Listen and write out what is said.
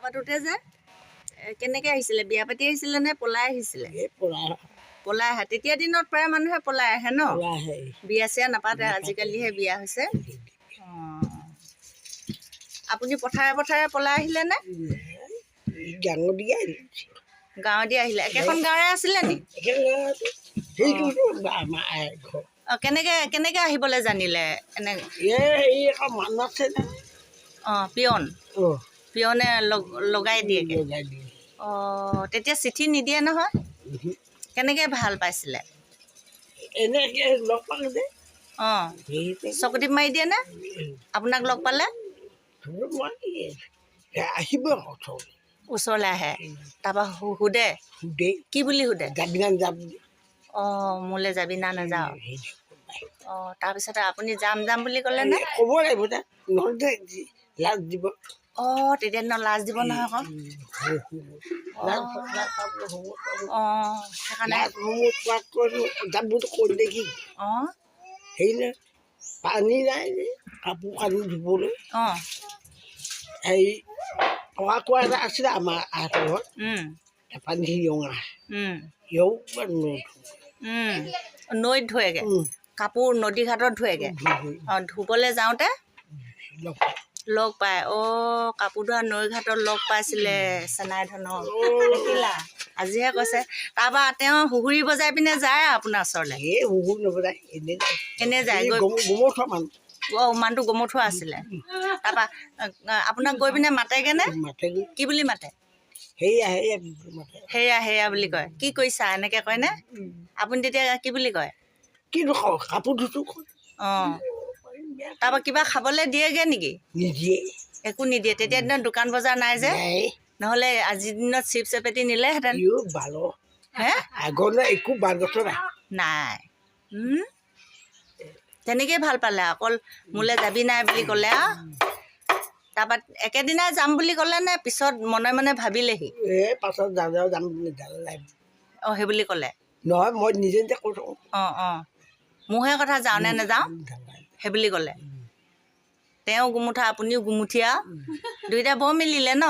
পাতোতে যে কেনেকৈ আহিছিলে? বিয়া পাতি আহিছিলে নে পলাই আহিছিলে? পলাই আহে। তেতিয়া দিনত প্ৰায় মানুহে পলাই আহে ন? বিয়া চিয়া নাপাতে, আজিকালিহে বিয়া হৈছে। আপুনি পথাৰে পথাৰে পলাই আহিলে নে? গাঁৱতে আহিলে। একেখন গাঁৱৰে আছিলে নি? কেনেকে আহিবলৈ জানিলে? এনে পিয়ন পিয়নে লগাই দিয়েগে। তেতিয়া চিঠি নিদিয়ে নহয়? কেনেকে ভাল পাইছিলে? চকুটি মাৰি দিয়ে নে? আপোনাক লগ পালে ওচৰলৈ আহে, তাৰপৰা সোধে? কি বুলি সোধে? মোলৈ যাবি না নাযাওঁ? তাৰপিছতে আপুনি যাম যাম বুলি ক'লে নে? ক'ব লাগিব লাজ দিব। তেতিয়া দিনত লাজ দিব নহয় আকৌ। সেইকাৰণে পানী নাই কাপোৰ কানি ধুবলৈ। হেৰি টকা কোৱা এটা আছিলে আমাৰ ঘৰত, পানী ৰঙা নৈত ধুৱেগে, কাপোৰ নদী ঘাটত ধুৱেগে। ধুবলৈ যাওঁতে লগ পায়। কাপোৰ ধোৱা নৈ ঘাটত লগ পাইছিলে চেনাই ধনক। দেখিলা? আজিহে কৈছে। তাৰপৰা তেওঁ হুহুৰি বজাই পিনে যায় আপোনাৰ ওচৰলৈ? এনেই যায়? মানুহটো গমঠুৱা আছিলে। তাৰপৰা আপোনাক গৈ পিনে মাতেগে নে? কি বুলি মাতে? সেয়া সেয়া বুলি কয়। কি কৰিছা এনেকে কয় নে? আপুনি তেতিয়া কি বুলি কয়? কাপোৰ ধুতো। তাৰপৰা কিবা খাবলৈ দিয়েগে নেকি? নিদিয়ে, একো নিদিয়ে। তেতিয়া দিনত দোকান বজাৰ নাই যে, নহ'লে আজিৰ দিনত চিপছ এপেটি নিলেহেঁতেন। হে? একো নাই। তেনেকেই ভাল পালে। অকল মোলৈ যাবি নাই বুলি ক'লে আৰু। তাৰপৰা একেদিনাই যাম বুলি ক'লে নে পিছত মনে মনে ভাবিলেহি? পাছত যাম সেই বুলি ক'লে? নহয়, মই নিজে নিজে কৈ থাকোঁ। মোৰহে কথা, যাওঁ নে নাযাওঁ সেই বুলি ক'লে। তেওঁ গুমুঠা আপুনিও গুমুঠীয়া, দুইটা বৰ মিলিলে ন?